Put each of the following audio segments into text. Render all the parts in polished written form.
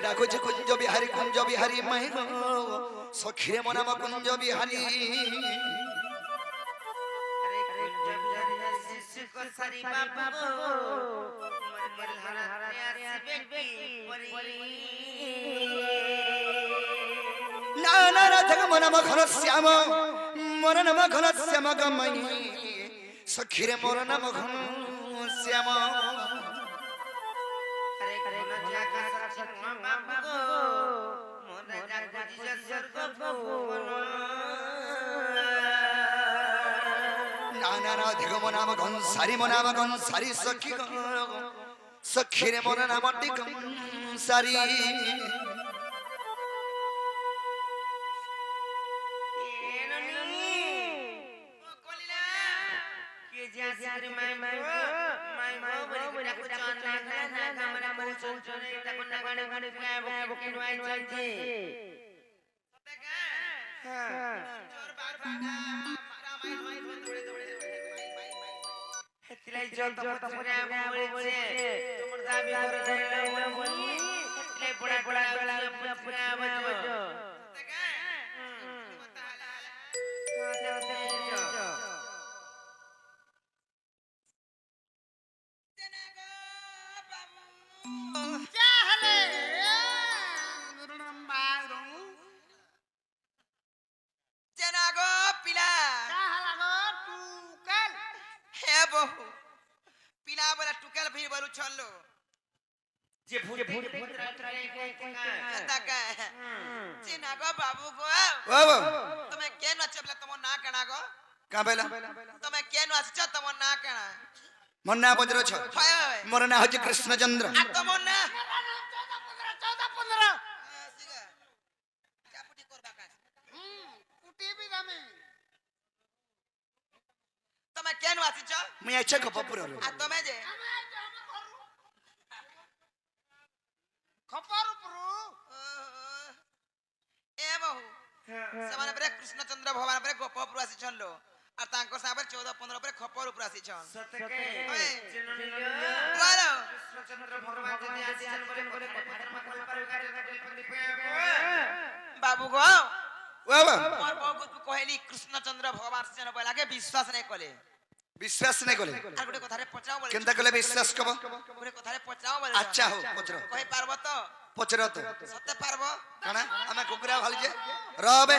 ডাকুছে কুঞ্জ বিহারী মাই গো সখিরে মো নাম কুঞ্জ বিহারী না না রাধা মো নাম ঘন শ্যাম মোর নাম ঘন শ্যাম গমাই সখিরে মোর নাম ঘন শ্যাম নানা রাধে মো নাম ঘনসারি সখী সখীরে মোর নাম সারি मोर ना बजरो छ मोर ना हज कृष्णचंद्र तमे केन वासी छ मैं अच्छा खपपुर रो आ तमे जे खपरपुर ए बहु समान पर कृष्णचंद्र भगवान पर गोपपुर आसी छलो आ तांको साबर 14-15 पर खपरपुर आसी छन सतके बोलो कृष्णचंद्र भगवान जदी आसी छन बोले बाबू गो बाबा मोर बाबू को कहली कृष्णचंद्र भगवान से न बोला के विश्वास नहीं कले आ गुटे कथा रे पचाओ बोले केनता कले विश्वास कबो गुटे कथा रे पचाओ बोले अच्छा हो पचरो कहि पारबो तो पचरो तो सते पारबो कना हमें कुकुरा भाली जे रहबे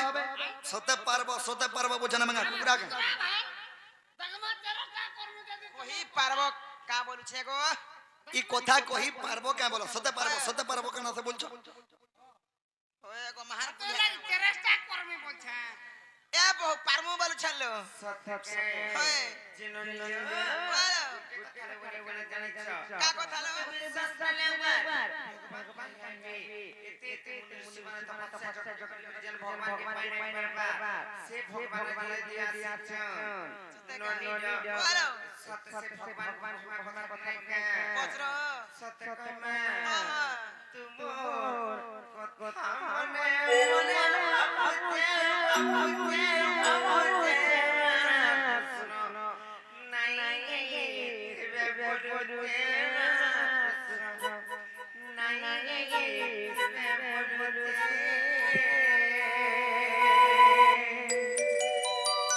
सते पारबो बुझना मंगा कुकुरा के दगमा तेरा का करनु जदी कहि पारबो का बोलु छे गो ई कथा कहि पारबो का बोलो सते पारबो कना से बोलछो ओए गो महार तेरा स्टाक करबे बोलछा ए बहु पारमो बोलु छलो सते ओए जिनो बोलो बोले जाने का कथा लो विश्वास करले ऊपर भगवान के इते मुनि माने तपस्या जगत जन भगवान के पाइन बार से भगवान ने दिया बोलो सत्य से भगवान के पचरो सत्य में तुम कथा मने सुनो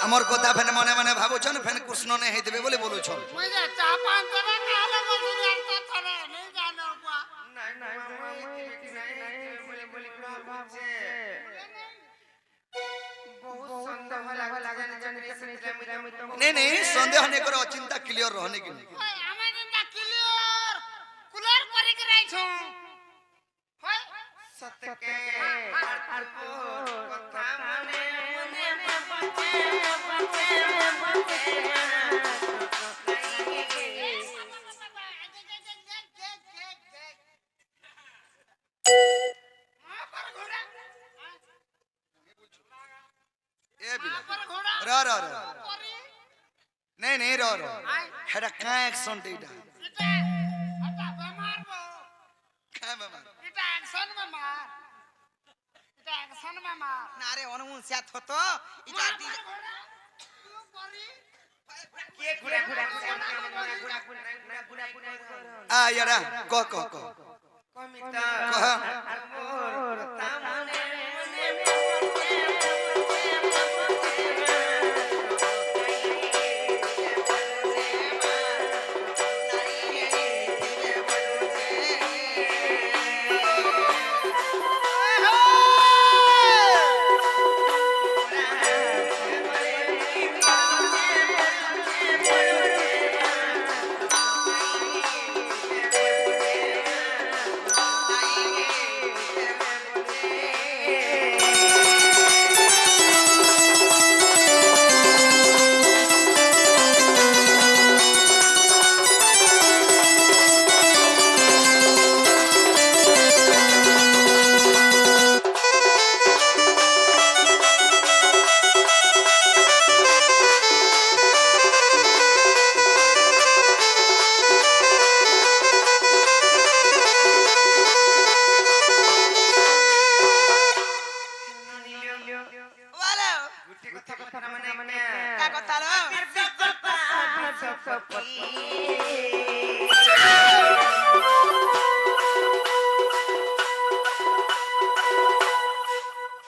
हमर कथा फेन मने मने भाबुछन फेन कृष्ण ने हेतबे बोले बोलुछन ओइ जे चा पान तरा काले बोलु जानता थरे नहीं जानो बा नहीं बोले भाबुछे बहुत संदेह लागे नहीं संदेह नहीं करो चिंता क्लियर रहने की नहीं हमें चिंता क्लियर कूलर करे के रही छु होय सत्य के कथा मने नहीं रो हेडा का एक्शन देटा हटा बेमार बो का बेमार इटा एक्शन में मार ना रे अनुमन साथ होतो इटा दी के गुड़ा आ यारा को কমিতা কহ মোর তামনে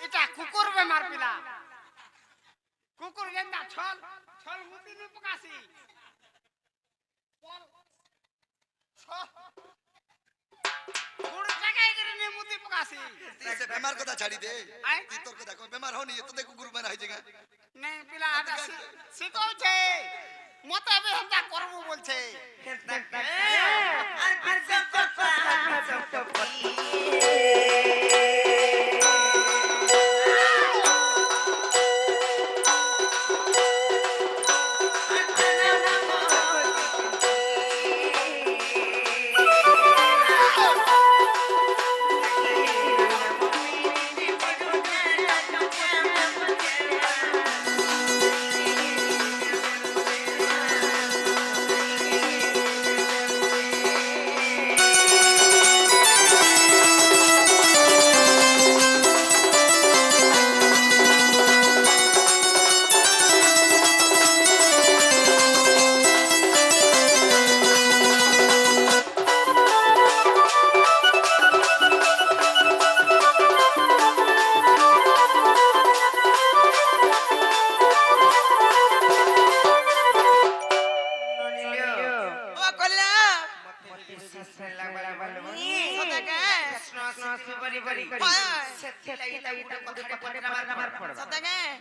এটা কুকুর বেমার পিলা কুকুর গেন্দা ছল ছল মুতি নি পকাসি গুড় জায়গায় করে নি মুতি পকাসি সে বেমার কথা ছাড়ি দে আই? তুই তোর কথা কই বেমার হনি তো দেখো গুরু বেনা হইছে গা নেই পিলা আটা শিখছে মতে আমি হেতা করবো বলছে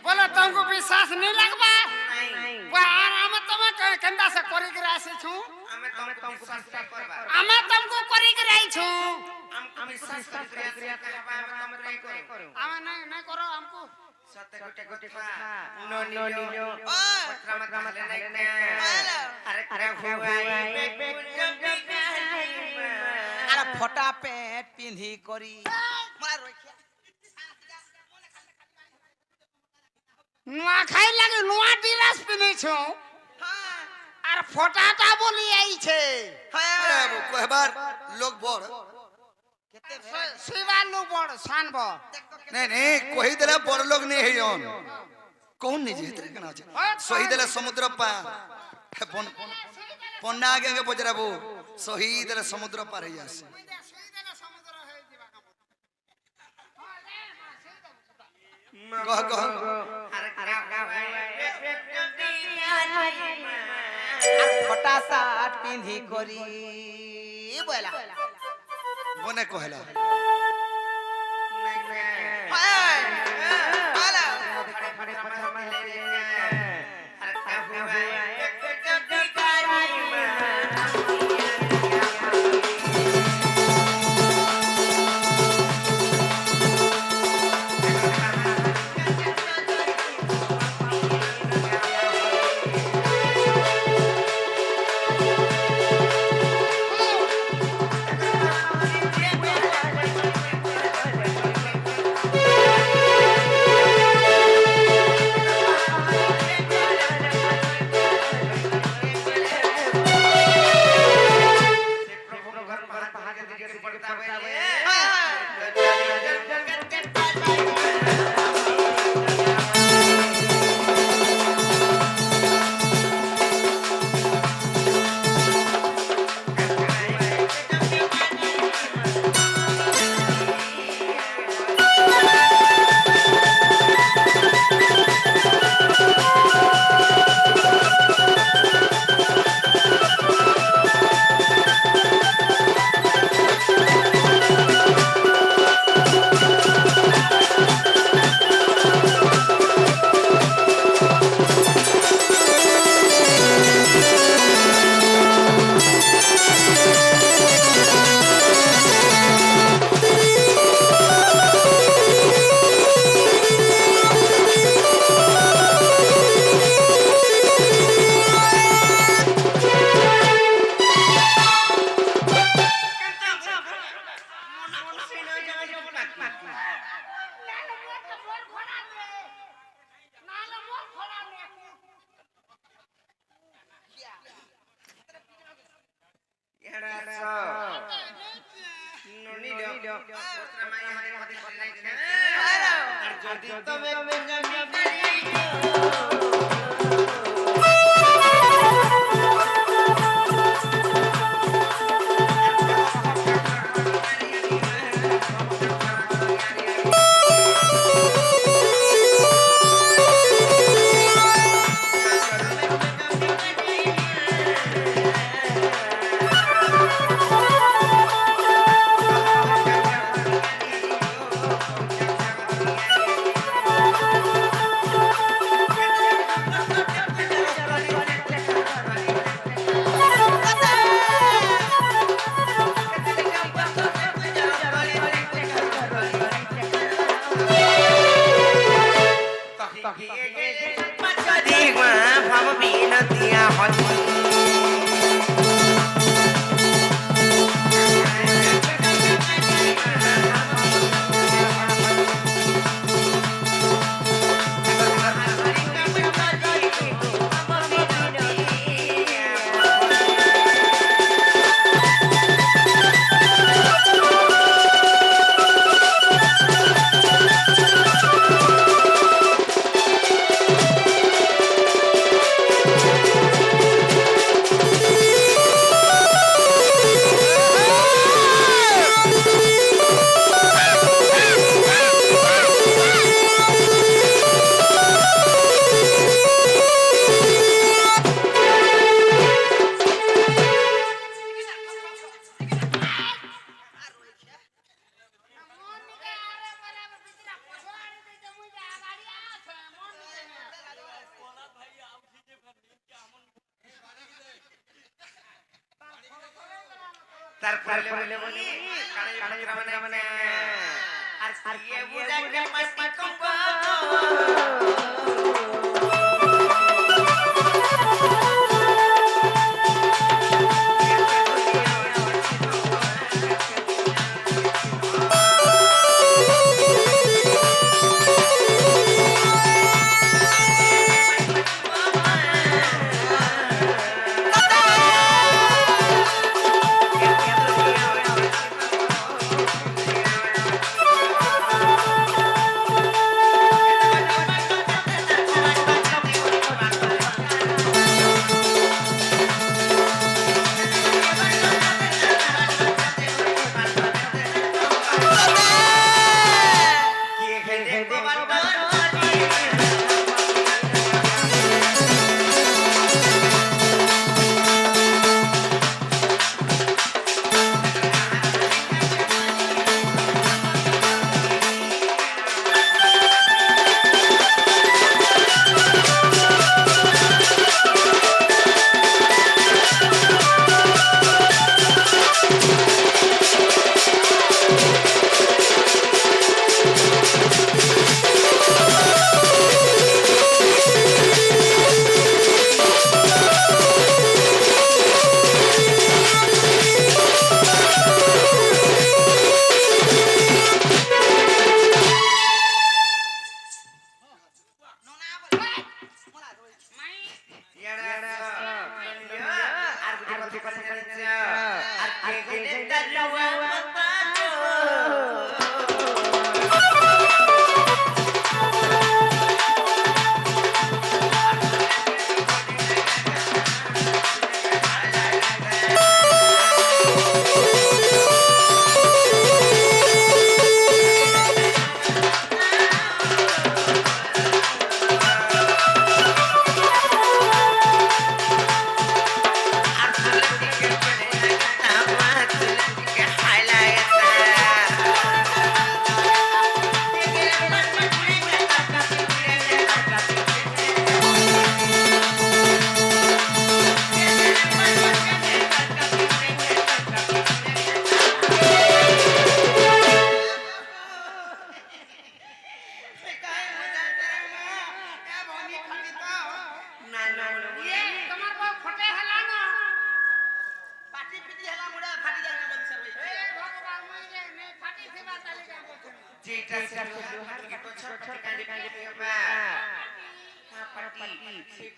बोलो तुमको विश्वास नहीं लगबा बाहर हम तुम कंदा से करी के आसी छु हमें तुमको करी के आई छु हम नहीं करो हमको আরে ফটা পেট পিন্ধি করি नुआ खाई लगे नुआ ड्रेस पिनै छु আর ফটাটা বলি আইছে আরে বাবু কহবার লোক বড় শিবালু বড় শানব नहीं नहीं कोई देला बड़ लोग नहीं है योन कौन नहीं जी तेरे कना सही देला समुद्र पा पन्ना आगे आगे बजराबू सही देला समुद्र पार है यार कह कह ফটা শার্ট পিন্ধি করি বলা बने कहला যদি তবে তারপরে বলি মানে আর কি বুঝা কে মাসি কম্পা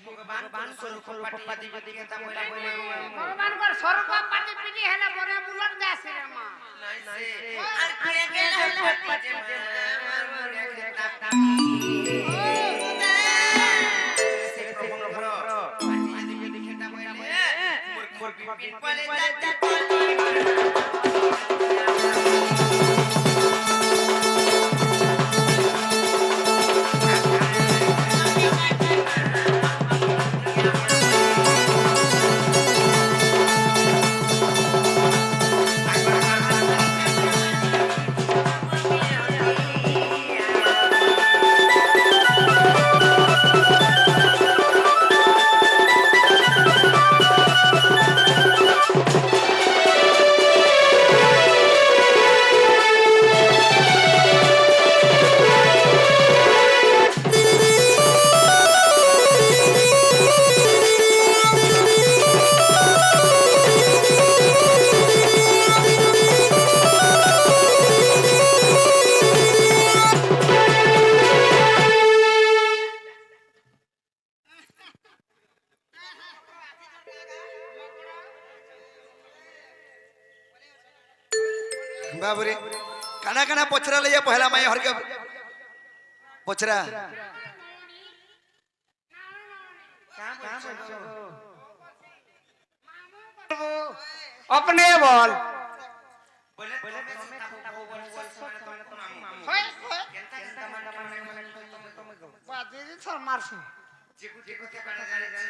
ভগবান স্বরূপপাটি যদি কেতা বইলা বইলা ভগবান কর স্বরূপ পাটি পিটি হেলে পরে বুলট যাসি রে মা নাই সে আর কে গেল পাটি মরে কেতা সে প্রভু পাটি যদি কেতা বইলা মোর পিন পলে যা बाबूरे काना काना पोचरा ले पहला माई हर के पोचरा अपने बोल बोले होय होय बादी जी सर मारसु जेकु जेकु ते काना जाने जे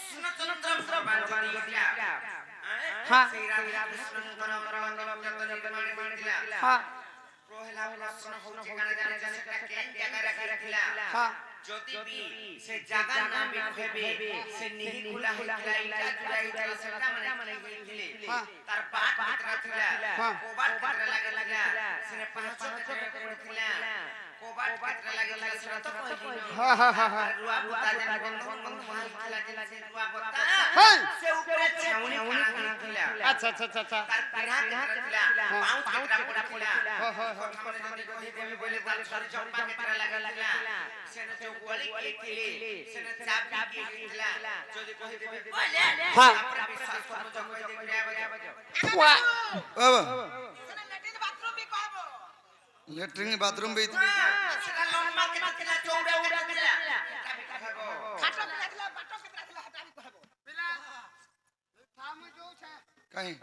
कृष्णचंद्र भगवान दिया हां श्री कृष्णचंद्र भगवान दिया हां প্রহলা প্রশ্ন হচ্ছে কানা জানে সেটা কেন জায়গা রাখিলা हां যদি বি সে জায়গা না বিখেবে সে নিহি খুলা হইলা ইটা জুড়াই সেটা মানে গিলে তার বাট পাত্রা থিলা কোবাট পাত্রা লাগিলা সেনে পাঁচ করেছিলা কোবাট পাত্রা লাগিলা সেটা তো কইলো हां हां हां রুয়া বুতা জান বন্ধন মারিলা দিলা সে রুয়া বুতা हां সে উপরে ছাউনি খানা দিলা अच्छा अच्छा अच्छा তার পিড়া দিলা পাঁচ পাত্রা পড়া প্রথমে যদি কই বলে তার সর জম্পা কেটরা লাগিলা সেনে চৌকুয়ালি কিলে সেনে চাবি কিলা যদি কই বলে हां আমরা বিশ্বাস করব যে কই দেব वाह बाबा সেনে ল্যাট্রিন বাথরুম বি কইবো लेटरिन बाथरूम भी সেটা লং মার্কেট কিলা চৌড়া উড়া কিলা কাবি খাবো खाटो के रखला बाटो के रखला हटाबी कहबो पिला थाम जो छे कहीं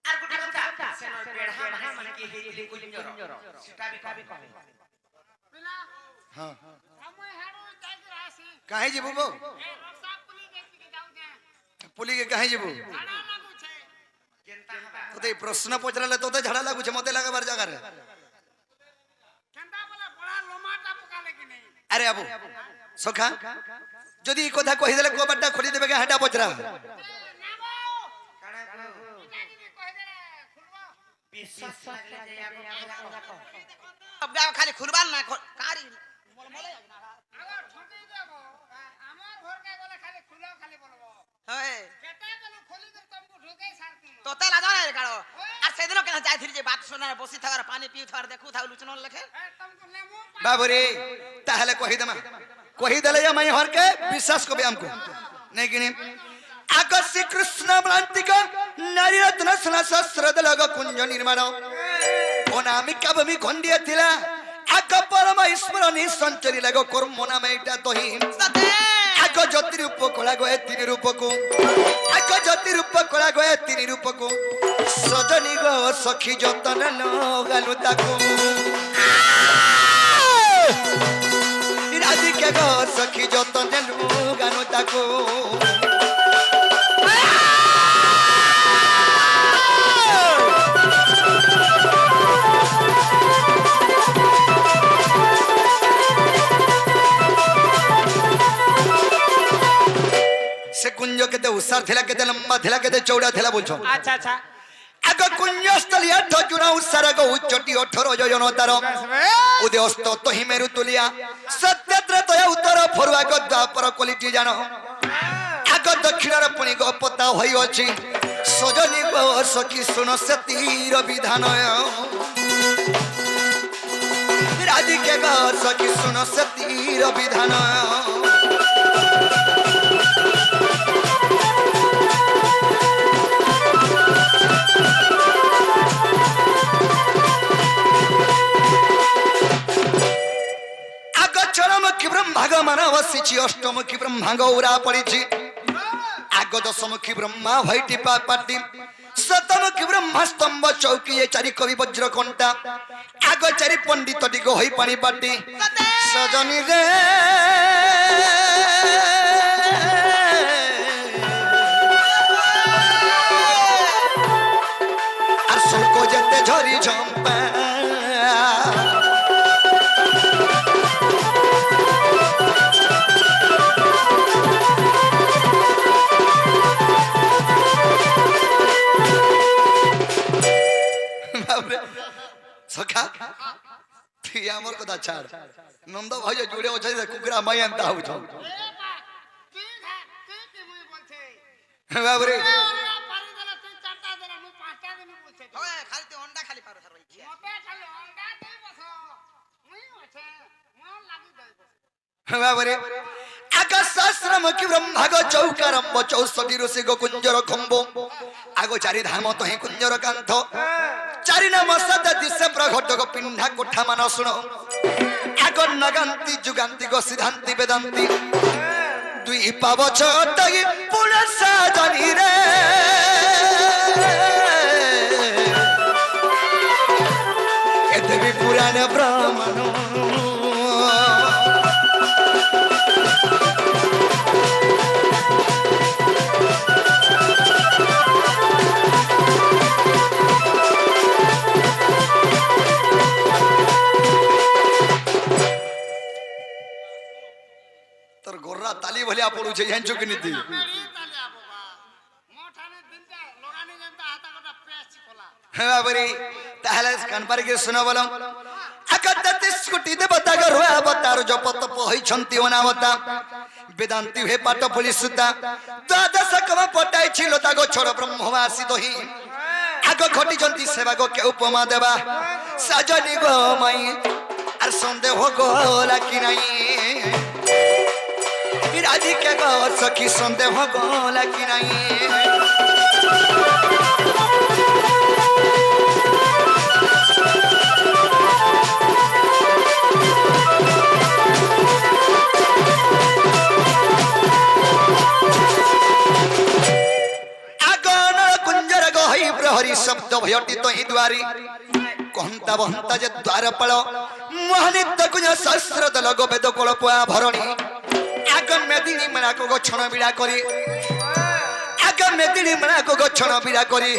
আর গুটা কথা সেনে বেড়া মানে কি হেইলি কুলিঞ্জর সেটা বি কইবো पिला हां समय हेडो जाग रासी कहीं जीबू बो ए रक्षा पुलिस देख के जाऊ दे पुली के कहीं जीबू खाना लागू छे केनता हबा तो ते प्रश्न पचराले तो झाड़ा लागू छे मते लागे बार जगह रे केंदा बोले बड़ा लोमाटा पका लेके नहीं अरे अबू सखा जदी ई कथा कहि देले कोबड्डा खोली देबे के हटा पचरा नाबो काड़ा पिता जी ने कह दे खुलवा विश्वास लागले जे आगो अब गाँव खाली खुरबान ना कारी आगो ठोकी देबो আমার ঘর কে গলে খালি খুলো খালি বলবো है কেটা বলে খোলি দে तुमको ঢোকাই সারতি तो तेला जाना है काड़ो और सेदिनो के जाय थी जे बात सुना बसी थगर पानी पी थगर देखू था लुचन लखे ए तुमको लेमु बाबूरे ताहले कहि दमा कहि देले या माई हर के विश्वास को हमको नहीं कि नहीं आकाश श्री कृष्ण भ्रांतिक नारी रत्न सना सहस्रद लग कुंज निर्माण ओनामिका भूमि खंडिया थिला आक परम ईश्वरनी संचरी लगो कर्म नाम एटा तोही सते आक ज्योति रूप कला गए तीन रूप को आक ज्योति रूप कला गए तीन रूप को सजनी गो सखी जतन लो गालु ताको राधिका गो सखी जतन लो गानु ताको से कुंज केते उसार थिला केते लंबा थिला केते चौड़ा थिला बुझो अच्छा अच्छा आग कुंजस्थली 8 जुना उसार गो उच्चटी 18 योजन तार उदय अस्त तहि मेरु तुलिया सत्यत्र तय उत्तर फरुआ गद्दा पर क्वालिटी जानो आग दक्षिण रे पुनी गो पता होई अछि सजनी गो सखी सुनो से तीर विधान রাধিকে গো সখী শুনো সতীর বিধান চরমুখী ব্রহ্মাগ মান বসিছি অষ্টমুখী ব্রহ্মাগ উড়া পড়িছি আগ দশমুখী ব্রহ্মা হইটি পাটি শতমুখী ব্রহ্মা স্তম্ভ চৌকি চারি কবি বজ্র কণ্টা আগ চারি পণ্ডিত দিগ হই পানি পাটি সজনী রে আর শুল্ক যেতে ঝরি ঝম্পা সখা তুই আমার কথা ছাড় নন্দ ভাই জুড়ে অছে কুকুরা মাই এন্তা হউছ বাবরে খালি তুই অন্ডা খালি পারো সারা ইচ্ছা বাবরে আকাশ শাস্ত্রমুখী ব্রহ্মাগ চৌকারম্ব চৌষঠি ঋষি গো কুঞ্জর খম্ব আগ চারি ধাম তহি কুঞ্জর কান্থ চারি নাম সদ দিশে প্রঘট গো পিণ্ঢা কোঠা মান শুণ আগ নগান্তি যুগান্তি গো সিদ্ধান্তি বেদান্তি দুই পাব ছটগি পুরস জানি রে এ দেবী পুরাণ ব্রাহ্মণ গোর্রা তালি ভলিয়া পড়ুছে জানছো কি নীতি হ্যাঁ বাবরি তাহলে কান পারে কি শুনো বলো আকাশ কোটি দেবতা গরু অবতার জপত হইছন্তি অনাবতা বেদান্তি হে পাঠ পড়ি সুতা দ্বাদশ কম পটাই ছিল তাগো ছড় ব্রহ্মবাসী দহি আগ ঘটিছন্তি সেবা গো কে উপমা দেবা সাজনি গো মাই আর সন্দেহ গো লাকি নাই রাধিকে গো সখী সন্দেহ গো লাকি নাই আগন কুঞ্জর গহই প্রহরী শব্দ ভয়টিত হি দ্বারি কহন্তা বহন্তা যে দ্বার পড় মোহনিত কুঞ্জ সহস্র দল গো বেদ কলপ ভরণী আগ মেদিনী মেলাকো গছন বিড়া করি আগ মেদিনী মেলাকো গছন বিড়া করি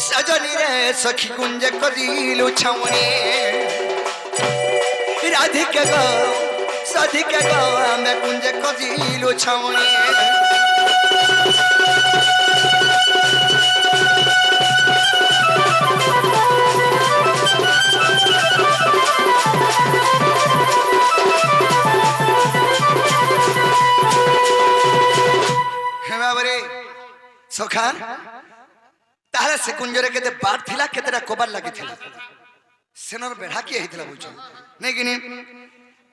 সজনী রে সখী কুঞ্জে করিলু ছাউনি রাধিকে গো সাধিকে গো আমি কুঞ্জে করিলু ছাউনি সখা তাহলে সে কুঞ্জরে কেতে বার থিলা কেতেটা কবার লাগিଥିଲା সেনর বেঢ়া কি হইଥିଲା বুঝছ নাই কিনি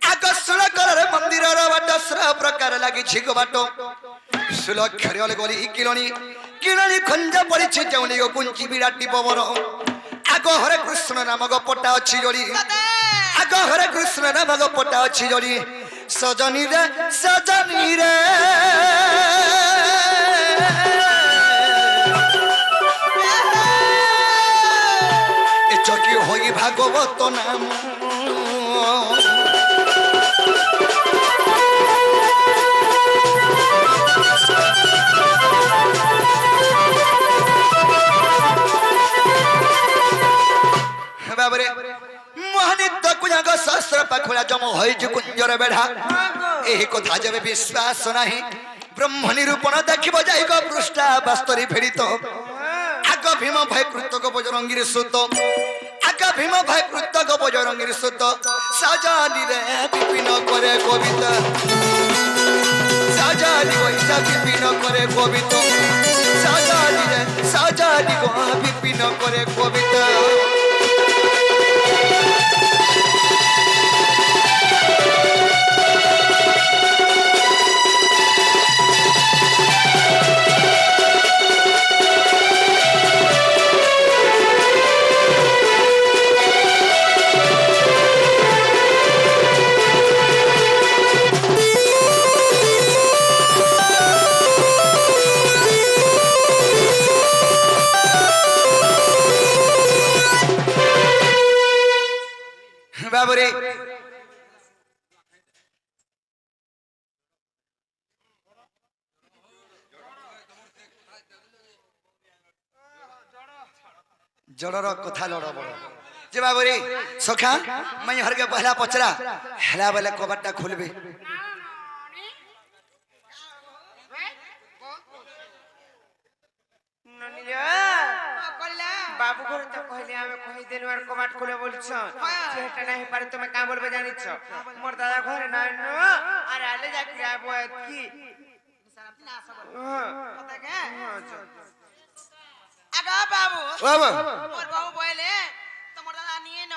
আকর্ষণ করে মন্দিরর বাট শ্র প্রকার লাগিছি গো বাট সুলক্ষরে অলে গলি কিলনি কিলনি খঞ্জ পড়িছি যেউনি গো কুঞ্চি বিরাটি পবন আগ হরে কৃষ্ণ নাম গো পটা ଅଛି জড়ি আগ হরে কৃষ্ণ নাম গো পটা ଅଛି জড়ি সজনী রে চকি হই ভাগবত নাম বাবরে মোহনিত কুঞ্জ সহস্র পাখুড়া জম হইছে কুঞ্জর বেঢ়া এই কথা যেবে বিশ্বাস নাহি ব্রহ্ম নিরূপণ দেখিব যাই গো পৃষ্ঠা বাস্তরি ফেরিত আগ ভীম ভাই কৃতক বজরঙ্গীর সুত আগ ভীম ভাই কৃতক বজরঙ্গীর সুত সাজানি রে বিপিন করে কবিতা সাজানি ওইটা বিপিন করে কবিতা সাজানি গো বিপিন করে কবিতা जड़र कथा लड़ बड़ जे बाबूरी सखा मैं हर के पहला पचरा हेला बेले कबाटा खोलबे बाबू घर तो कहले हमें कहि देनु और कबाट खोले बोलछ जेटा नहीं पारे তুমি का बोलबे जानिछ मोर दादा घरे ना न अरे आले जा के आबो की पता के आगा बाबू बाबू मोर बाबू बोले तमर दादा निए न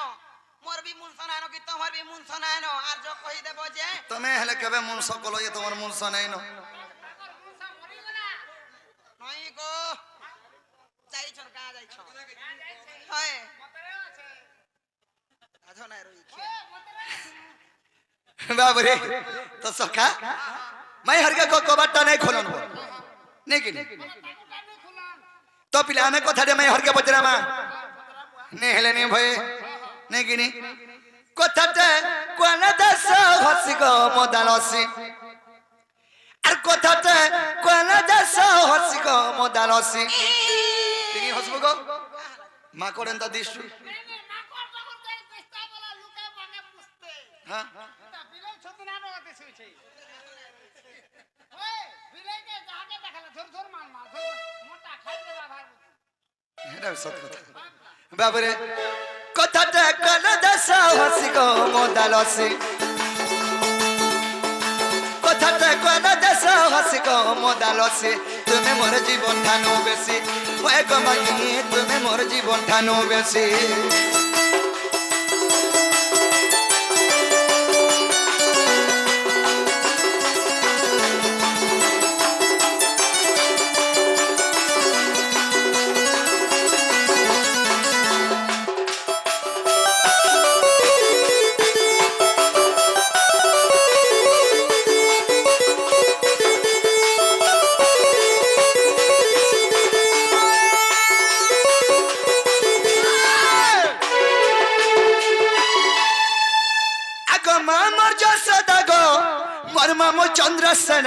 मोर भी मुन सनानो कि तमर भी मुन सनानो आर जो कहि देबो जे तमे हेले केबे मुनस कलो ये तमर मुनस नहीं न नहीं गो जाई छन का जाई छ हाय आधो ना रोई बाबूरे तो सखा मैं हर के कबाटा नहीं खोलन नहीं कि तो पिला हमें कथा दे मैं हर के बजरा मा नहीं हेले नहीं भय नहीं कि नहीं कथा ते कोना दस हसी को मोदालसी আর কথাতে কোনা দশ হসি গো মোদালসি তিনি হসবো গো মা করেন তা দিশু হ্যাঁ এটা সত্য কথা বাবরে কথাতে কোনা দশ হসি গো মোদালসি কথাতে কোনা দশ হসি গো মোদালসি তুমি মোর জীবন ঠানো বেশি ওই গো মাগি তুমি মোর জীবন ঠানো বেশি चंद्रसेन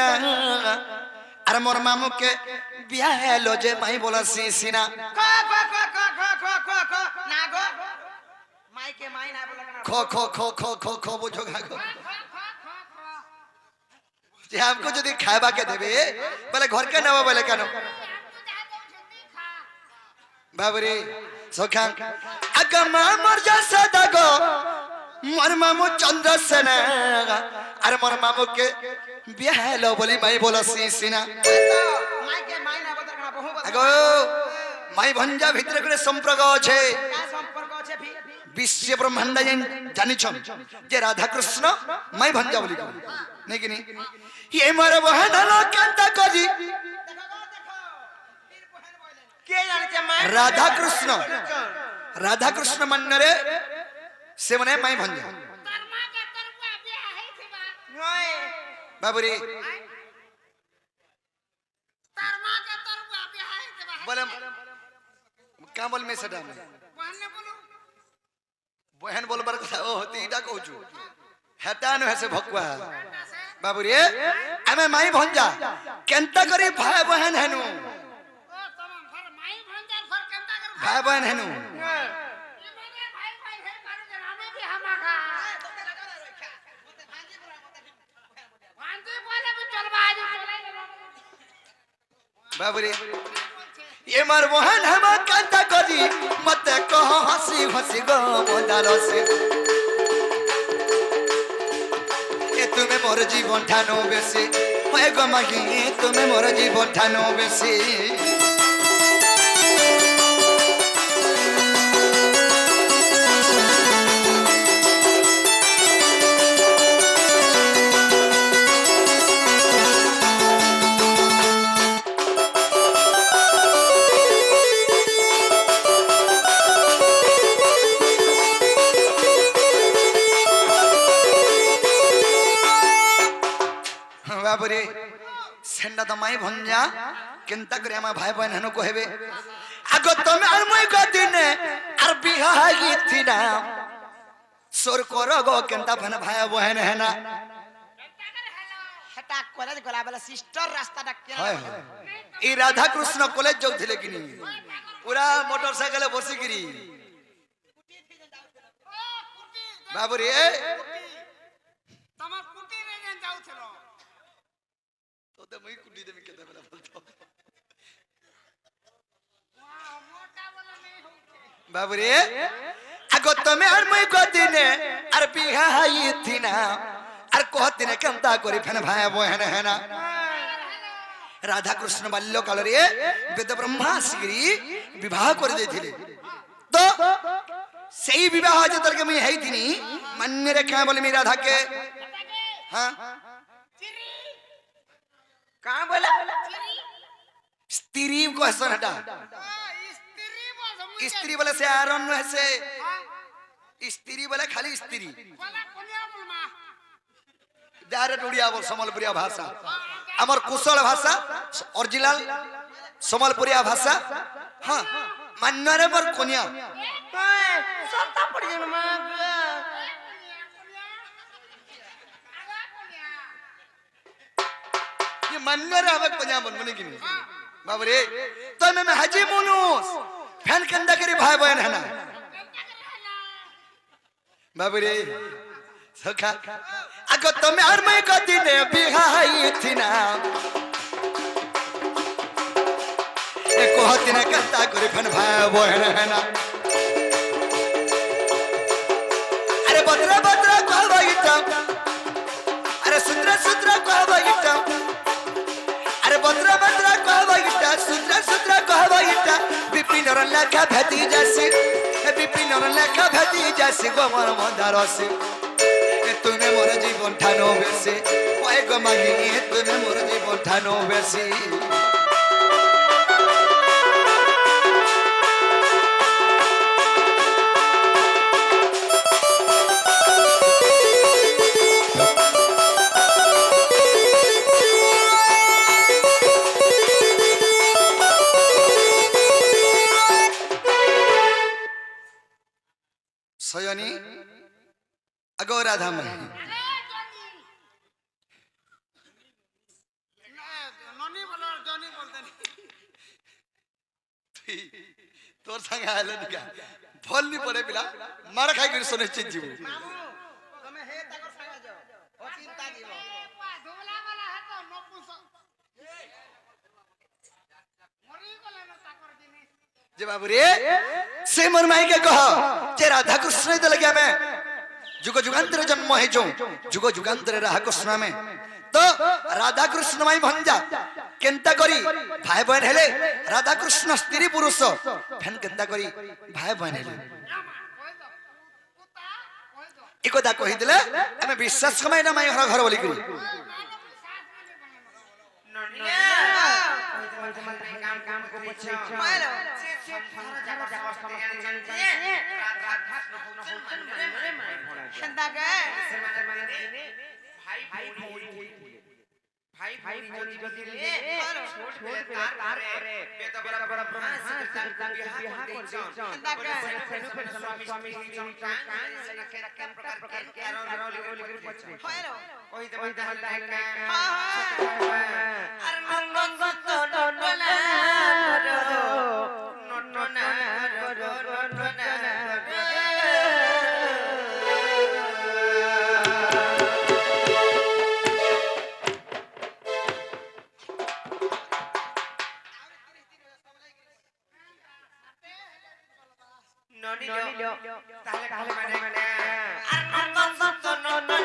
আর মোর মামু কে বিয়া হলো যে মাই বলছি সিনা না গো মাই के माई ना बोला खो खो खो खो खो खो बुझो गागो যে हमको যদি খাইবা কে দেবে বলে ঘর কে নেবা বলে কেন বাবরে সখান আগমা মোর জসা দাগো মোর মামু চন্দ্রসেন আর মোর মামু কে বিয়া হলো বলি মাই বলছি সিনা माई के माई ना बोला ना बहु আগো মাই ভঞ্জা ভিতরে করে সম্পর্ক আছে का संपर्क আছে ভি বিশ্ব ব্রহ্মাণ্ড জানিছম যে রাধা কৃষ্ণ মাই ভঞ্জা বলি নাকি নি ये मोर बहन लो कांता कजी के जाने छ माई राधा कृष्ण मन्नरे से मने माई भंजा कर्मा के तरवा बिया है थिबा होय बाबूरी कर्मा के तरवा बिया है थिबा बोले कामल में सदा में बहन बोलो बहन बोल बर कथा ओ तीटा कहूछु हेटान हेसे भक्वा बाबूरी आमे माई भंजा केनता करी भाई बहन हेनु ओ तमाम घर माई भंजार घर केनता कर भाई बहन हेनु ये माने भाई भाई है मारे जनाने भी हमाका भांजी बोले भी चलबा आज बाबूरी ये मार बहन हम कांता करी मत कह हंसी हंसी गो मोदालसी ए तुम्हें मोर जीवन ठानो बेसी होय गो मागी तुम्हें मोर जीवन ठानो बेसी बाबूरे सेंडा तो माई भंजा केनता करे हम भाई बहन हनु कहबे आगो तमे और मई को दिन और बिहा ही थी ना सोर करो गो केनता बहन भाई बहन है ना সেটা কলেজ গলা বেলা সিস্টার রাস্তাটা কেন হয় হয় এই রাধা কৃষ্ণ কলেজ যাউଥିଲେ কি নি পুরা মোটরসাইকেলে বসিকিরি বাবু রে তোমার কুটি রে যাউছিল তোতে মই কুটি দেবি কেতে বেলা বলতো মোটা বলা নেই হচ্ছে বাবু রে আগো তুমি আর মই কদিনে আর বিহা হাইতি না আর কদিনে কেমতা করি ফেন ভাই বহেন হেনা রাধা কৃষ্ণ বাল্য কালরে বেদ ব্রহ্মা শ্রী বিবাহ করে দিয়েছিলে তো সেই বিবাহ যেতলকে মুই হেইতিনি মান্য রেখা বলি মি রাধাকে হ্যাঁ কাঁ বলা স্ত্রী কোশ্চেন এটা স্ত্রী বল স্ত্রী বলে সে আরণ নহে সে স্ত্রী বলে খালি স্ত্রী বলা কোনিয়া বল মা ডাইরেক্ট উড়িয়া বল সম্বলপুরিয়া ভাষা আমার কুশল ভাষা অরিজিনাল সম্বলপুরিয়া ভাষা হ্যাঁ মান্যরে মোর কনিয়া সন্তা পড়ি যেন মা ये मान्यरे हमें कनिया बन मने किनी बाबू रे तो मैं हाजी मुनुस फैन कंदा करी भाई बहन है ना बाबू रे सखा अगो तुम्हें हर मैं कदी ने बिहाई थी ना एको हती ने कंदा करी फैन भाई बहन है ना अरे बदरा बदरा को बाईटा अरे सुंदर सुंदर को बाईटा अरे बद्रा बद्रा कहवा इटा सुद्रा सुद्रा कहवा इटा बिपिन रंगा भती जैसे बिपिन रंगा भती जैसे गोमर मंदारसे तूने मोर जीवन ठानो बेसे ओए गो मागिनी तूने मोर जीवन ठानो बेसे सयनी अगो राधा में ননি বল জনি বলতেন तोर संग आले निका भल नी पड़े पिला मार खाई कर सुनिश्चित जीव মামু তুমি হে তাকর সাঙ্গা যাও ও চিন্তা দিব ধোলা वाला है तो নপুস মরি গলা না তাকর জিনিস जे बाबू रे से मन माई के कह जे राधा कृष्ण दे लगे में जुग जुगांतर जन्म है जो जुग जुगांतर राधा कृष्ण में तो राधा कृष्ण माई भंजा केनता करी भाई बहन हेले राधा कृष्ण स्त्री पुरुष फेन केनता करी भाई बहन हेले एकदा कहि दिले हमें विश्वास कमाई ना माई घर बोली करी काम काम को पूछो हेलो সেটা কে भाई भाई भाई যদি छोड़ दे तार रे बेटा बड़ा बड़ा ब्रह्मा बियाह कर दे সেটা কে स्वामी कान प्रकार कारण हेलो कोई तो है अरे नंदन तो नोना नोना नोनी लो ताले माने अरे नंदन तो नोना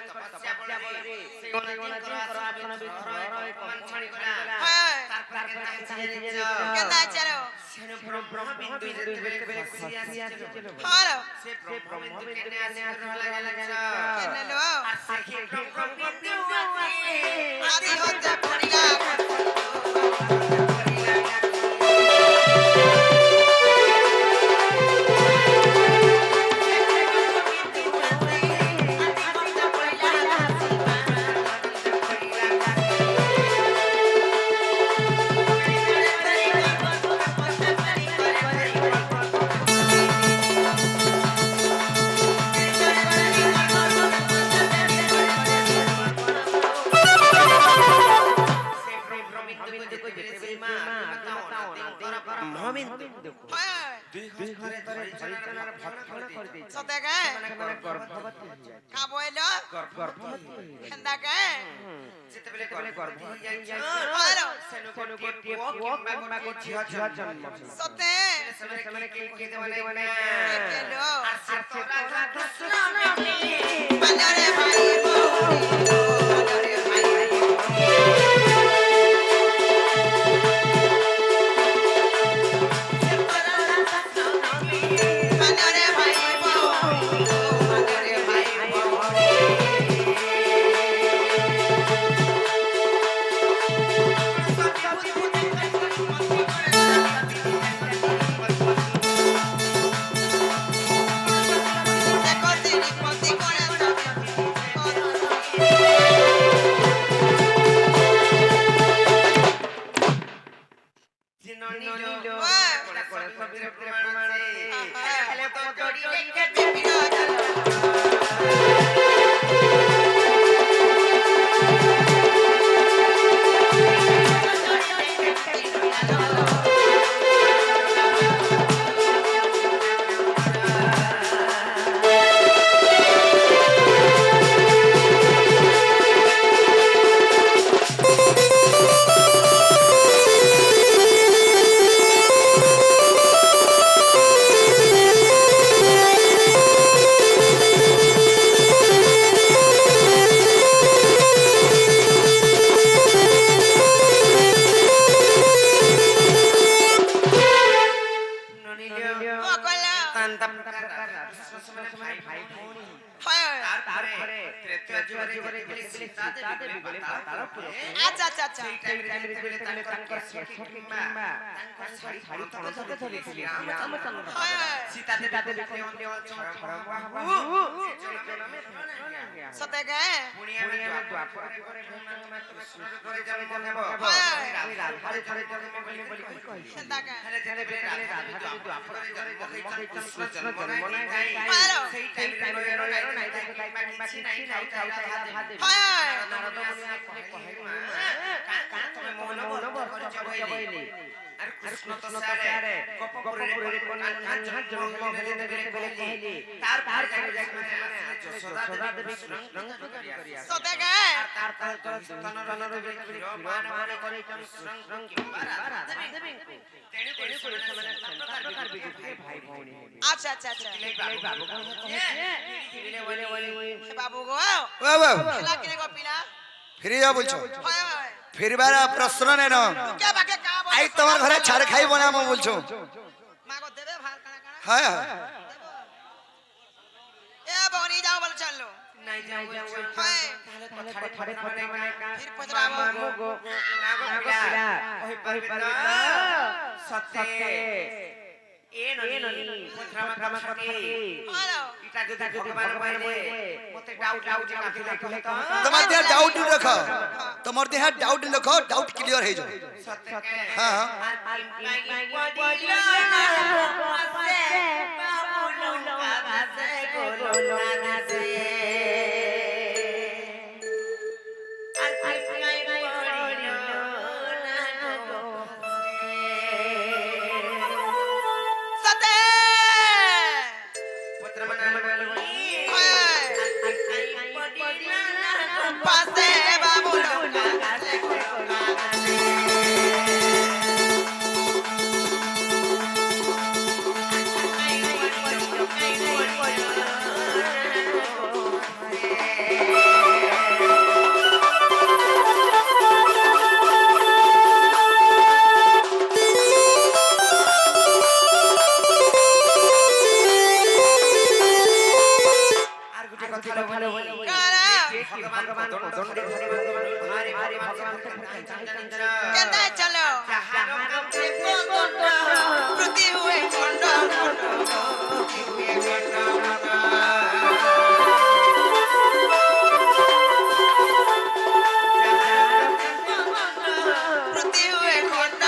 তপস্যা পড়বে সেই অনুযায়ী করো আপন বিধরয় কমমানি করা হয় তারপর কেনা চালো সেন ব্রহ্মবিন্দু যেতে খুশিয়া হলো সে ব্রহ্মবিন্দু কেনে আসি লাগা কেনা লো আর সেই ব্রহ্মবিন্দু আদি হতে পড়িলা ব্রহ্মবিন্দু হয় দুই ঘরে ধরে জনার ভক্ষণ করে দিয়েছে সতেকে গর্ভবতী হয়ে যায় খাবইলো গর্ভবতী কেন্দাকে যেতেবেলে গর্ভবতী হয়ে যায় হলো সেনু গোটিয়ে পুଅ কিংবা ଝିଅ ଜନ୍ମ সতে ସେମାନେ কে দেওয়ানে কেলো আর সে রাধা কৃষ্ণ আলোরে ভাই বউরি আলোরে ভাই আলোরে ভাই বউরি আলোরে ভাই বউরি দেখো তিনি পতি করে আচ্ছা আচ্ছা আচ্ছা সতে গে আর কৃষ্ণ তো সারে গোপপুরে কোন কাঞ্চন জন্ম হলে বেলে কইলি তার জায়গা মানে যশোদা দেবী কৃষ্ণ করিয়া সতে গে তার স্তনর মান করে কৃষ্ণ কিংবা রাধা দেবী তেণু করে ସେମାନେ প্রকার বিজুকে ভাই ভଉଣୀ আচ্ছা আচ্ছা আচ্ছা বাবু হে বাবু গো ও বাবু খেলা কিনে গো পিলা ফিরে যা বলছো হয় হয় ফিরবার প্রশ্ন নেন কে বাকে কা বল আই তোমার ঘরে ছাড় খাইব না মো বলছো মাগো দেবে ভার কানা কানা হ্যাঁ হ্যাঁ এ বনি যাও বল চলো নাই যাও হয় তাহলে কথা মানে ফির পজরাবো গো নাগো পিলা ওই পারবে সত্যে এ ননি পত্রামা থাকে হলো এটা যদি ভগবান বলে মতে ডাউট কাফি তো তোমার দেহ ডাউট রাখো তোমার দেহ ডাউট রাখো ডাউট ক্লিয়ার হয়ে যাবে সত্যে হ্যাঁ সতে পাশে বাবু লোকা কেন্দা চলো প্রতি হুয়ে খন্ড প্রতি হুয়ে খন্ড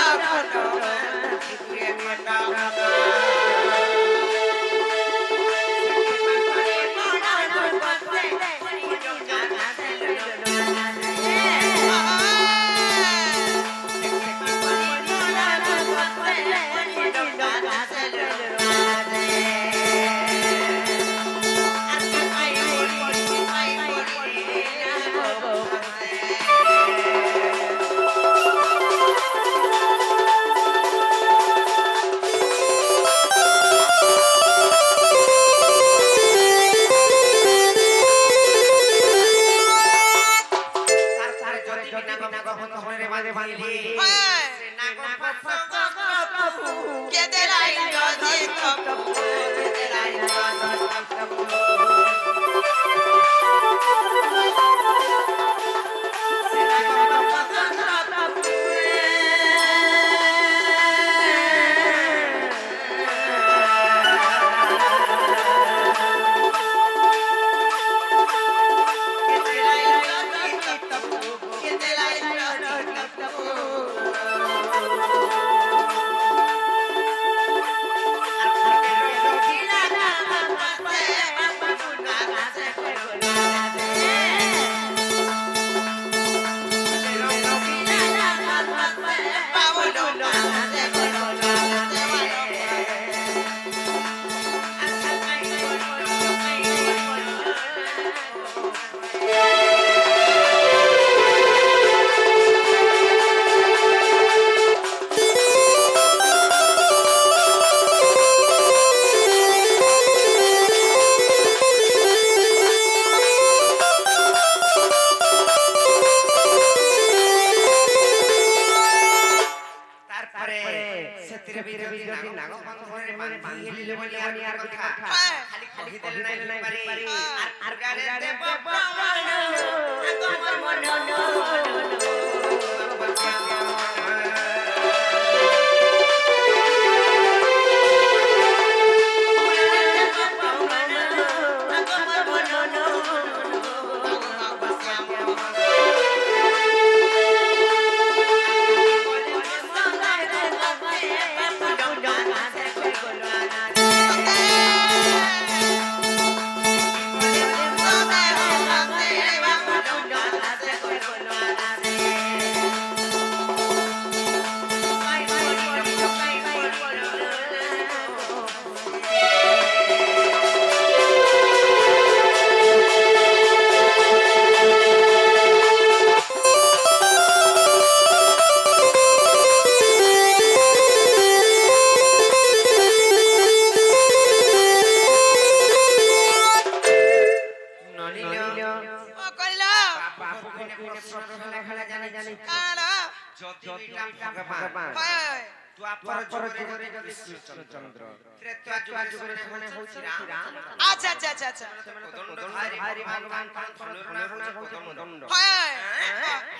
আচ্ছা আচ্ছা আচ্ছা আচ্ছা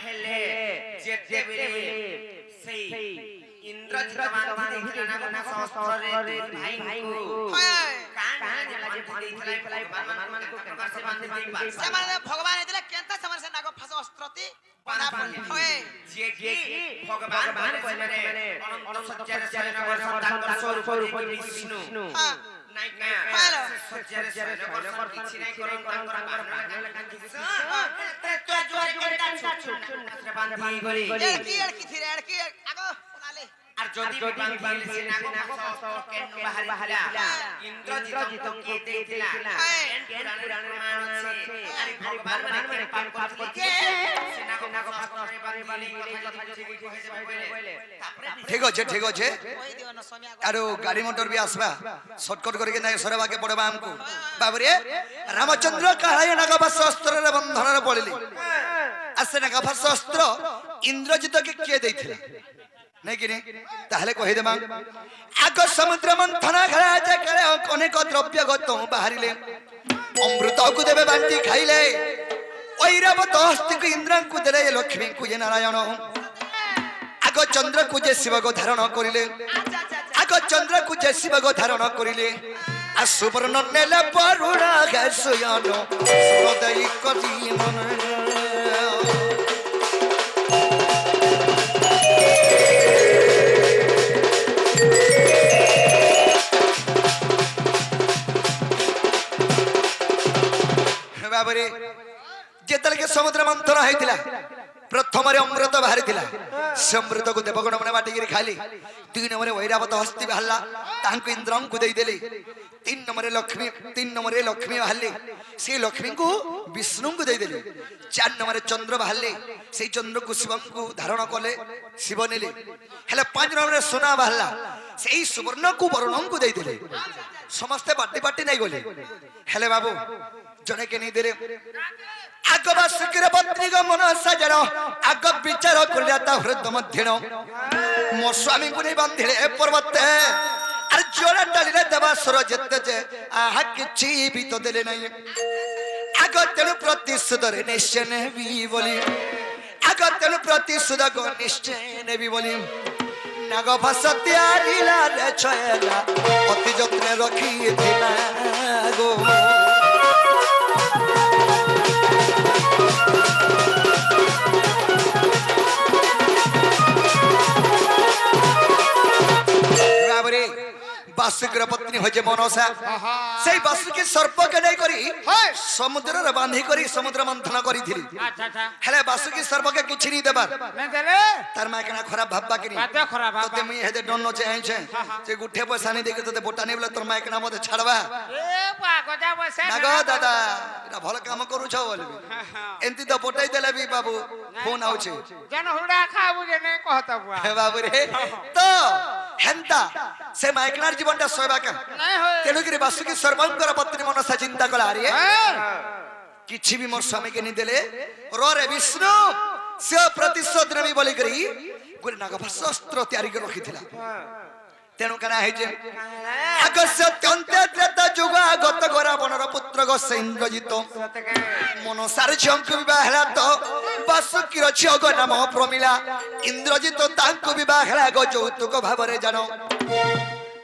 হেলে যেতে বেলে সেই ইন্দ্রজিৎ নাগ সহস্রে ভাইଙ୍କୁ ସେମାନେ ଭଗବାନ ହେଇଥିଲେ କେନ୍ତା ସେମାନେ ସେ ନାଗ ଫାସ ଅସ୍ତ୍ରତି ବନା ପଡି ହୋଏ ଯେ କି ଭଗବାନ ମାନେ ଅନନ୍ତ ସତ୍ୟରେ ନଗର ତାଙ୍କର ସ୍ୱରୂପ ବିଷ୍ଣୁ ନାଇଁ ହ୍ୟାଲୋ ସତ୍ୟରେ ନଗର କିଛି ନାଇଁ କରନ୍ ତାଙ୍କର ପ୍ରାଣ ଲାଗି ତ୍ରେତୟା ଯୁଗରେ କାଛୁ ବାନ୍ଧି ଗଲି ଏଡକି ଥିରେ ଏଡକି ଆଗ ବୋଲାଲେ আর যদি বান্ধিলে সে নাগ কেন বাহারিলা ইন্দ্রজিৎকে দেইতিলা কেন পুরাণ প্রমাণ আছে আরে ভগবান মানে পাপ করতে সে নাগ পাপরে বালি কথা যদি কহে যাবে বলে ঠিক আছে ঠিক আছে কই দিও না সময় আর গাড়ি মোটর भी आसबा शॉर्टकट करके ना सरवा के पड़बा हमको बाबरे रामचंद्र काळे नागपाश अस्त्र रे बंधन रे पड़िली आसे नागपाश अस्त्र इंद्रजित के के देथिला नहीं कि नहीं ताहले कहि देबा आग समुद्र मंथन खरा जे करे अनेक द्रव्य गत बाहरिले अमृत को देबे बांटी खाइले ऐरावत हस्ती को इंद्र को देले लक्ष्मी को ये नारायण আগ চন্দ্রকু যে শিবগ ধারণ করিলে আগ চন্দ্রকু যে শিবগ ধারণ করিলে আর সুবর্ণ নেলে বরুণা গে সুয়ন সুরদয়ী করি মন বাবরে যেতলকে সমুদ্র মন্থন হয়েছিল প্রথমে অমৃত বাহারি সে অমৃতକୁ দেবগণ মানে বাটিকি খাইলি 2 নম্বরে ঐরাবত হস্তি বাহারা তাଙ୍କୁ ইন্দ্রଙ୍କୁ ଦେଇଦେଲେ 3 নম্বরে লক্ষ্মী বাহারিলে সেই লক্ষ্মীଙ୍କୁ বিষ্ণুଙ୍କୁ ଦେଇଦେଲେ 4 নম্বরে চন্দ্র বাহারিলে সেই চন্দ্রକୁ শিবଙ୍କୁ ধারণ কলে শিব নেলে হেলে 5 নম্বরে সোনা বাহারিলা সেই সুবর্ণକୁ বরুণଙ୍କୁ ଦେଇଦେଲେ ସମସ୍ତେ ବାଟି ବାଟି ନେଇ ଗଲେ হেলে বাবু জনে কে নেই দেলে আগ বাসুকির পত্নীগ মন সাজর আগ বিচার করিলা তা হৃদয় মধ্যেণ মো স্বামীଙ୍କୁ নেই বান্ধিলে পর্বতে আর জোড়া ডালিলে দেবাসুর যেতে যে আহা কিছু বি তো দেলে নাই আগ তেণু প্রতিশোধরে নিশ্চয় নেবি বলি আগ তেণু প্রতিশোধ গো নিশ্চয় নেবি বলি নাগ ভাষা তিয়ারিলা রে ছয়লা অতি যত্নে রখিଥିଲା গো বাসুকির পত্নী হয়েছে মনসা সেই বাসুকি সর্পকে নেই করি সমুদ্রে বাঁধি করি সমুদ্র মন্থন করিছিলি হেলে বাসুকি সর্পকে কিছু নি দেবার তার মা কেনা খারাপ ভাববা কিনি তোতে মুই হেদে ডন্ন চাইছে যে গুঠে পয়সা নি দেখে তোতে বোটা নি বলে তোর মা কেনা মতে ছাড়বা না গো দাদা এটা ভালো কাম করুছ বলবি এমতি তো বোটাই দেলে বি বাবু ফোন আউছে যেন হুড়া খাবু যে নেই কহতা বুয়া বাবু রে তো হেন্তা সে মাইকনার জীবনটা সয়বাকা তেণুকরি বাসুকি সর্বঙ্কর পত্নী মনসা চিন্তা কলা আরে কিছু বি মোর স্বামীকে নি দেলে রে বিষ্ণু সে প্রতিশোধ নেবি বলি করি গোটে নাগভাস্ত্র তৈরি করে রখিଥିଲା তেণু কেনা হয়েছে আগস্য অত্যন্তে ত্রেতা যুগ আগত করা বনর পুত্র গস ইন্দ্রজিত মনসার ঝিଅଙ୍କୁ বিবাহ ହେଲା ତ ବାସୁକିର ଝିଅଙ୍କ ନାମ ପ୍ରମିଳା ଇନ୍ଦ୍ରଜିତ ତାଙ୍କୁ ବିବାହ ହେଲା ଗୋ ଯୌତୁକ ଭାବରେ ଜାଣ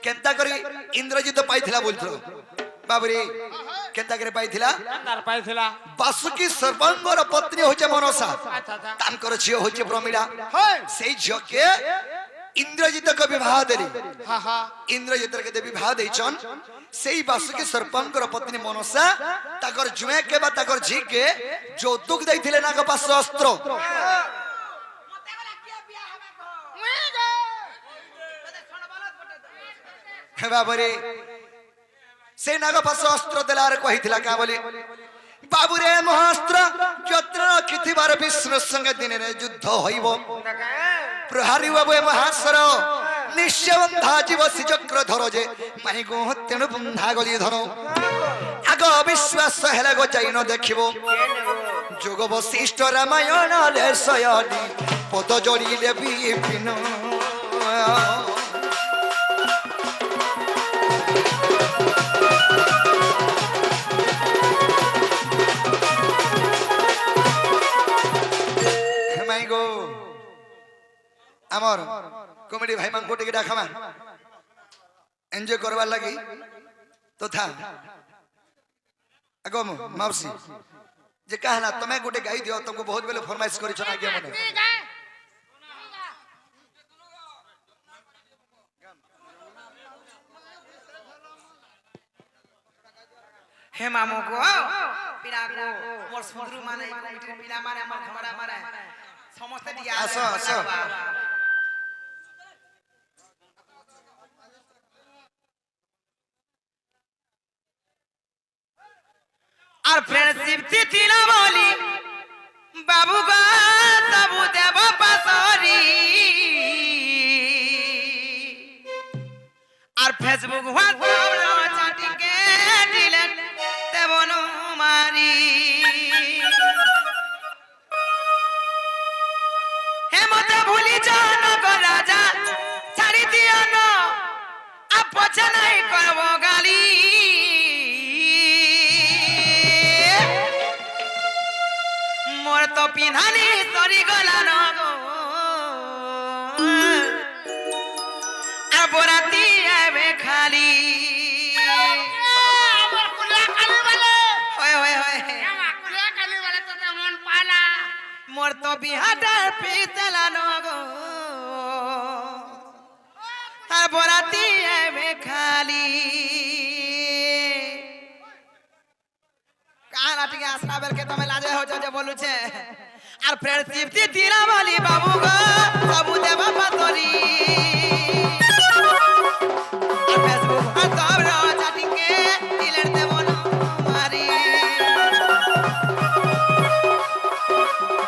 କେନ୍ତା କରି ଇନ୍ଦ୍ରଜିତ ପାଇଥିଲା ବୋଲଥିଲ ବାବୁରେ କେନ୍ତା କରି ପାଇଥିଲା ବାସୁକି ସର୍ବାଙ୍ଗର ପତ୍ନୀ ହଉଛି ମନସା ତାଙ୍କର ଝିଅ ହଉଛି ପ୍ରମିଳା ସେଇ ଝିଅକେ इंद्रजित को विवाह देली इंद्रजित के विवाह देचन सेई बासुकी सर्पंकर पत्नी मनसा ताकर जुए के बा ताकर झी के যৌতুক দেইथिले नाग पास अस्त्र हे बाबरे से नाग पास अस्त्र देलार कहिथिला का बोली बाबुरे महास्त्र यत्र रखिथिबार विष्णु संग दिन रे युद्ध होइबो प्रहारी बाबू महासर निश्चय बंधा जीव चक्र धर जे माही गो तेणु बंधा गली धर आग अविश्वास हेला गो जाइन देखिबो जोग वशिष्ठ रामायण ले सयनी पद जोड़िले विपिन माही गो आमर कॉमेडी भाई मान कोटे के डाखामा एंजॉय करवार लगी तो था अगो मावसी जे कहला तमे गोटे गाई दियो तुमको बहुत बेले फरमाइश करी छना के मने हे मामो को पिला को मोर सुंदरू माने कमिटी पिला मारे हमर घमड़ा मारे समस्त दिया आसो आसो और फ्रेंडशिप तिथिला बोली बाबू का तबु देव पसरी और फेसबुक व्हाट्सएप चैटिंग के डिलीट देवनो मारी हे मते भूली जानो को राजा छाड़ी दियो न अब पछ नहीं करबो गाली मोर तो पिन्हानी सरी गला न गो মোর তো বিহাটার পিতলানো গো আর বরাতি আইবে খালি কানা টিকে আসরা বেলকে তুমি লাজে হচ্ছে যে বলুছে আর ফ্রেন্ড তৃপ্তি তিরা বলি বাবু গো বাবু দেব পাতরি আর ফেসবুক আর তব চাটিকে ডিলেট দেব না মারি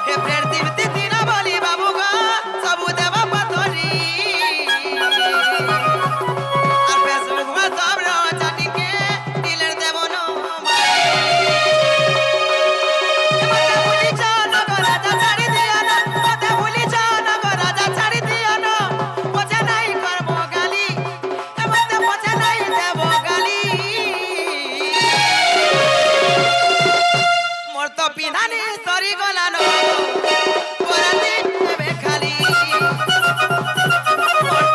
হে ফ্রেন্ড তৃপ্তি তিরা বলি বাবু গো বাবু দেব পাতরি আর ফেসবুক আর তব চাটিকে ডিলেট দেব না পিনানি সরি গলানো বরাতি দেবে খালি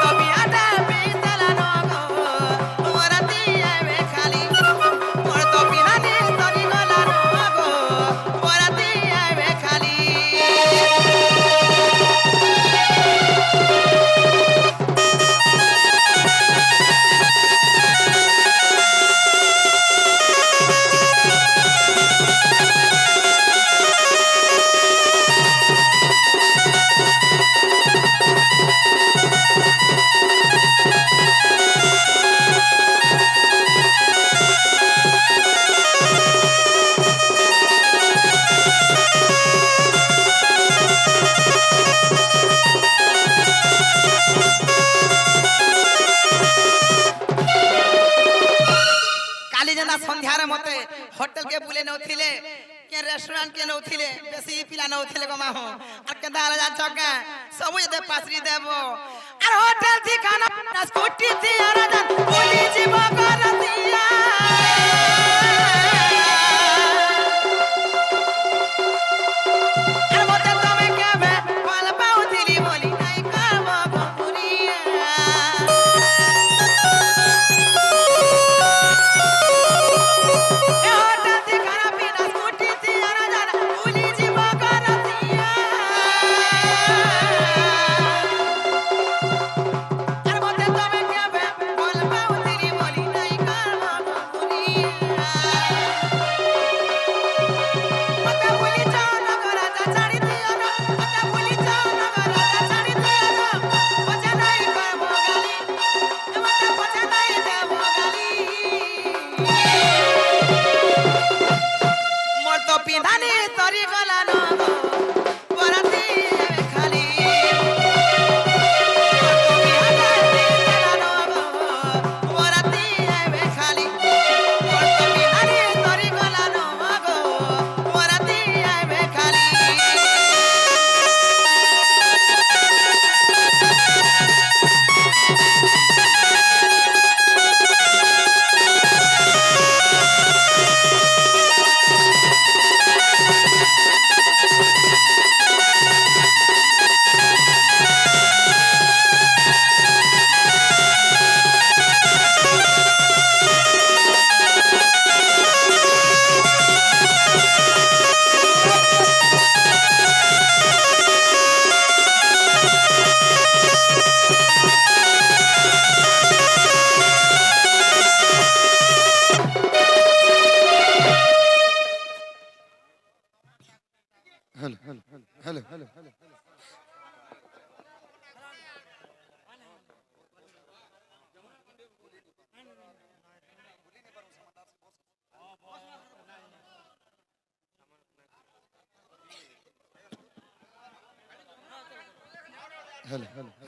তো বিয়াটা পিতলানো গো বরাতি আইবে খালি তো পিনানি সরি গলানো গো বরাতি আইবে খালি সন্ধ্যার মতে হোটেল কে বুলে নউথিলে কে রেস্টুরেন্ট কে নউথিলে বেশি পিলা নউথিলে গো মাহু আর কেদা আলা যা চকা সবু দে পাসরি দেব আর হোটেল থি খানা স্কুটি থি আর জান বলি জীব করতিয়া আর মতে তুমি কেবে ভাল পাউথিলি বলি নাই কাম গপুরিয়া পিধানি তরি গলানো বরাতি খালি বরাতি খালি পিধানি তরি গলানো বরাতি খালি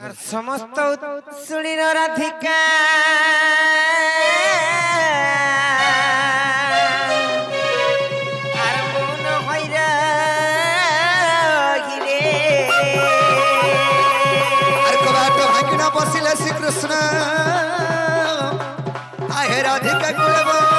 আর সমস্ত শুনির রাধিকা আর মন হইরা গিরে আর কবাট ভাঙিনা বসিলে শ্রীকৃষ্ণ আহে রাধিকা কুলব